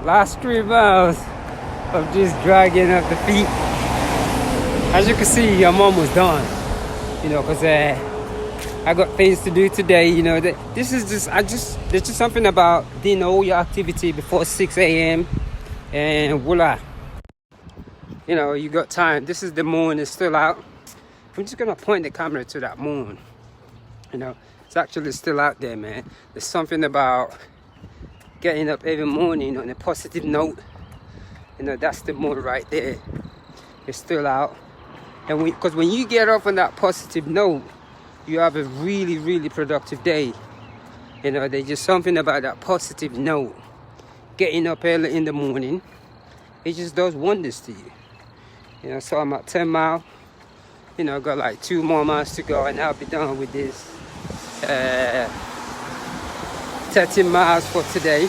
Last 3 miles of just dragging up the feet. As you can see, I'm almost done. Because I got things to do today. This is there's just something about doing all your activity before 6 a.m. and voila. You got time. This is the moon, it's still out. I'm just gonna point the camera to that moon. It's actually still out there, man. There's something about getting up every morning on a positive note. That's the moon right there. It's still out. And because when you get up on that positive note, you have a really, really productive day. There's just something about that positive note. Getting up early in the morning, it just does wonders to you. So I'm at 10 miles. Got like 2 more miles to go and I'll be done with this 13 miles for today.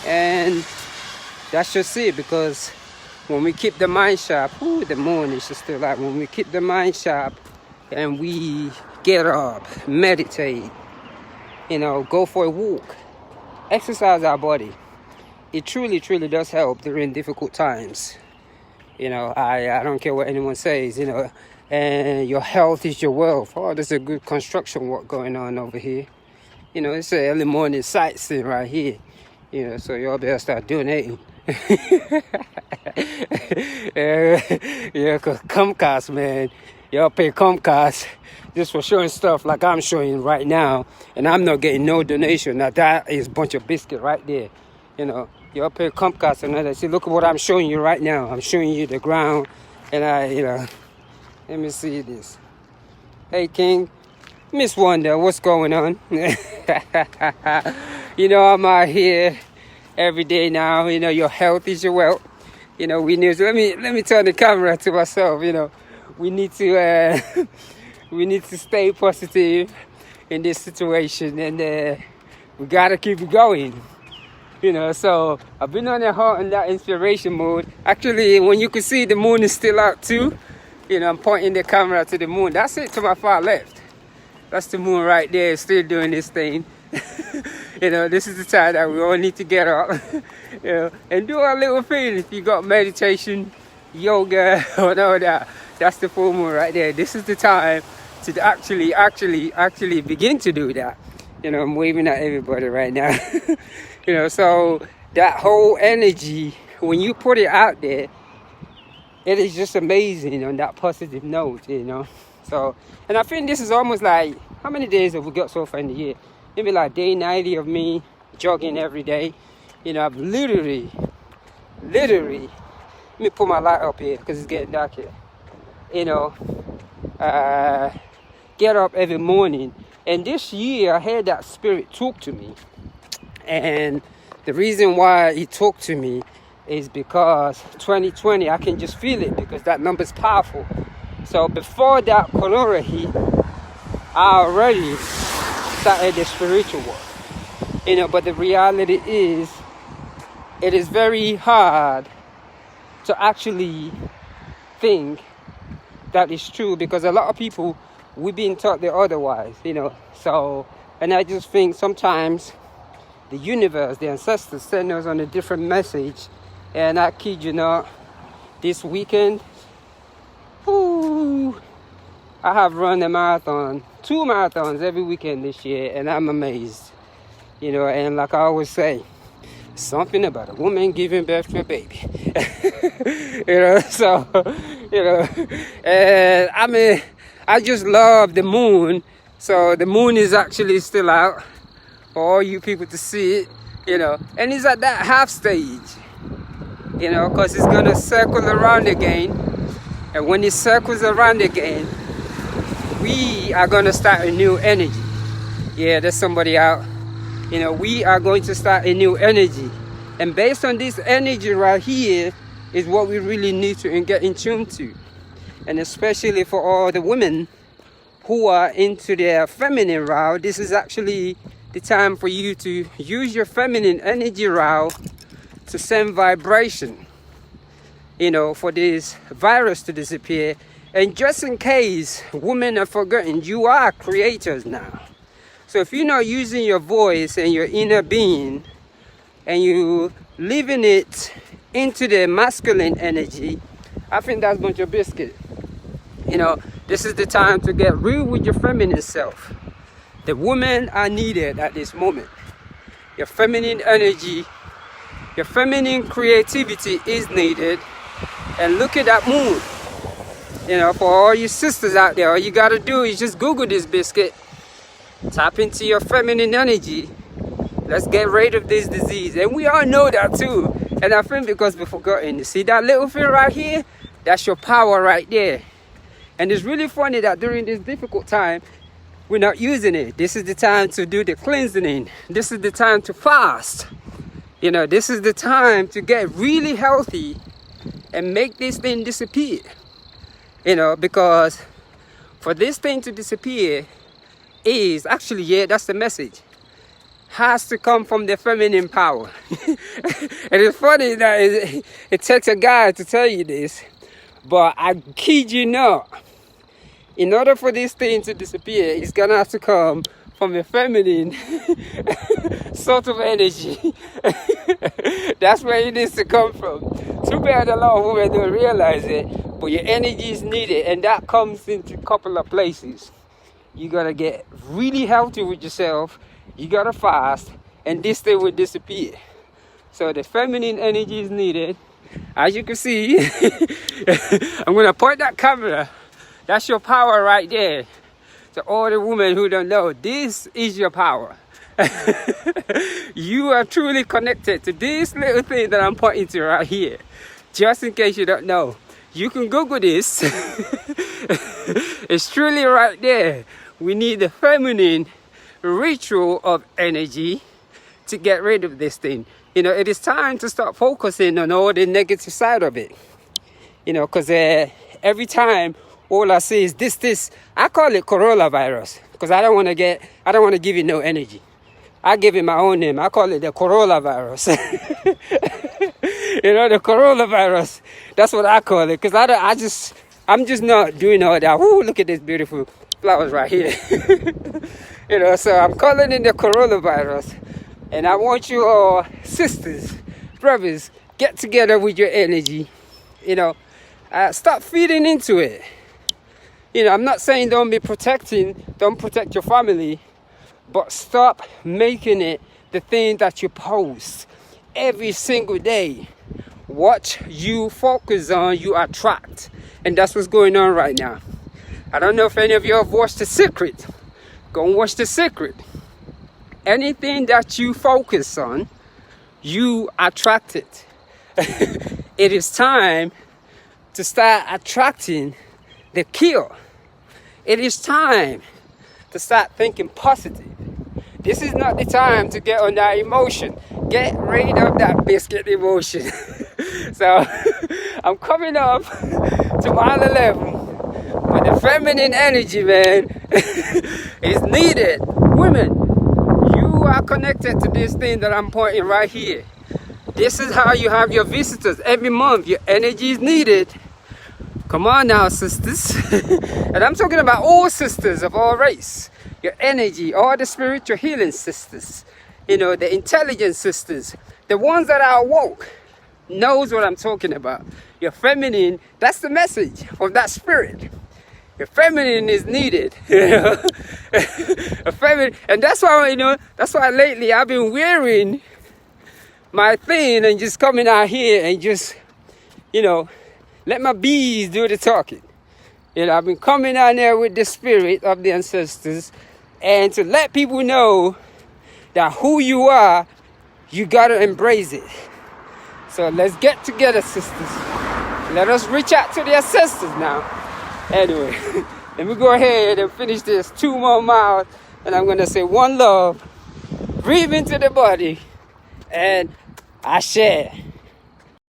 And that's just it, because when we keep the mind sharp, the moon is just still out. When we keep the mind sharp and we get up, meditate, go for a walk, exercise our body, it truly, truly does help during difficult times. I don't care what anyone says, and your health is your wealth. Oh, there's a good construction work going on over here. It's an early morning sightseeing right here. So y'all better start donating. Cause Comcast, man, y'all pay Comcast just for showing stuff like I'm showing right now, and I'm not getting no donation. Now that is a bunch of biscuit right there. Y'all pay Comcast and others. See, look at what I'm showing you right now. I'm showing you the ground, and let me see this. Hey King, Miss Wonder, what's going on? I'm out here every day now. Your health is your wealth. We need to, let me turn the camera to myself. We need to we need to stay positive in this situation, and we gotta keep it going. So I've been on that inspiration mode. Actually, when you can see the moon is still out too, I'm pointing the camera to the moon. That's it to my far left. That's the moon right there, still doing this thing. This is the time that we all need to get up, and do our little thing. If you got meditation, yoga, or that, that's the full moon right there. This is the time to actually begin to do that. I'm waving at everybody right now. So that whole energy, when you put it out there, it is just amazing on that positive note, So, and I think this is almost like, how many days have we got so far in the year? Maybe like day 90 of me jogging every day. I've literally, let me put my light up here because it's getting dark here. Get up every morning. And this year I had that spirit talk to me. And the reason why he talked to me is because 2020, I can just feel it because that number's powerful. So before that corona hit, I already started the spiritual work. But the reality is, it is very hard to actually think that is true, because a lot of people, we've been taught the otherwise, So, and I just think sometimes the universe, the ancestors send us on a different message. And I kid you not, this weekend, I have run a marathon, 2 marathons every weekend this year, and I'm amazed. And like I always say, something about a woman giving birth to a baby. So, and I just love the moon. So the moon is actually still out for all you people to see it, and it's at that half stage, because it's gonna circle around again. And when it circles around again, we are gonna start a new energy. Yeah, there's somebody out. We are going to start a new energy. And based on this energy right here is what we really need to get in tune to. And especially for all the women who are into their feminine route, this is actually the time for you to use your feminine energy route to send vibration, for this virus to disappear. And just in case women are forgotten, you are creators now. So if you're not using your voice and your inner being, and you living it into the masculine energy, I think that's a bunch of biscuit. You know, this is the time to get real with your feminine self. The women are needed at this moment. Your feminine energy, your feminine creativity is needed. And look at that moon. You know, for all you sisters out there, all you gotta do is just Google this biscuit. Tap into your feminine energy. Let's get rid of this disease. And we all know that too. And I think because we've forgotten. You see that little thing right here? That's your power right there. And it's really funny that during this difficult time, we're not using it. This is the time to do the cleansing. This is the time to fast. You know, this is the time to get really healthy and make this thing disappear. You know, because for this thing to disappear is actually, yeah, that's the message, has to come from the feminine power. And it's funny that it takes a guy to tell you this, but I kid you not, in order for this thing to disappear, it's gonna have to come from a feminine sort of energy. That's where it needs to come from. Too bad a lot of women don't realize it, but your energy is needed, and that comes into a couple of places. You gotta get really healthy with yourself, you gotta fast, and this thing will disappear. So the feminine energy is needed. As you can see, I'm gonna point that camera. That's your power right there. To all the women who don't know, this is your power. You are truly connected to this little thing that I'm pointing to right here. Just in case you don't know, you can Google this. It's truly right there. We need the feminine ritual of energy to get rid of this thing. You know, it is time to start focusing on all the negative side of it. You know, because every time all I see is this. I call it coronavirus because I don't want to give it no energy. I give it my own name. I call it the coronavirus. You know, the coronavirus. That's what I call it, because I'm just not doing all that. Ooh, look at this beautiful flowers right here. You know, so I'm calling it the coronavirus. And I want you all, sisters, brothers, get together with your energy. You know, stop feeding into it. You know, I'm not saying don't protect your family, but stop making it the thing that you post every single day. What you focus on, you attract. And that's what's going on right now. I don't know if any of you have watched The Secret. Go and watch The Secret. Anything that you focus on, you attract it. It is time to start attracting the cure. It is time to start thinking positive. This is not the time to get on that emotion. Get rid of that biscuit emotion. So I'm coming up to mile 11, but the feminine energy, man, is needed. Women, you are connected to this thing that I'm pointing right here. This is how you have your visitors every month. Your energy is needed. Come on now, sisters. And I'm talking about all sisters of all race. Your energy, all the spiritual healing sisters. You know, the intelligent sisters. The ones that are awoke. Knows what I'm talking about. Your feminine, that's the message of that spirit. Your feminine is needed. You know? A feminine, and that's why, you know, that's why lately I've been wearing my thing and just coming out here and just, you know, let my bees do the talking. You know, I've been coming out there with the spirit of the ancestors, and to let people know that who you are, you gotta embrace it. So let's get together, sisters. Let us reach out to the ancestors now. Anyway, let me go ahead and finish this 2 more miles, and I'm gonna say one love, breathe into the body, and I share.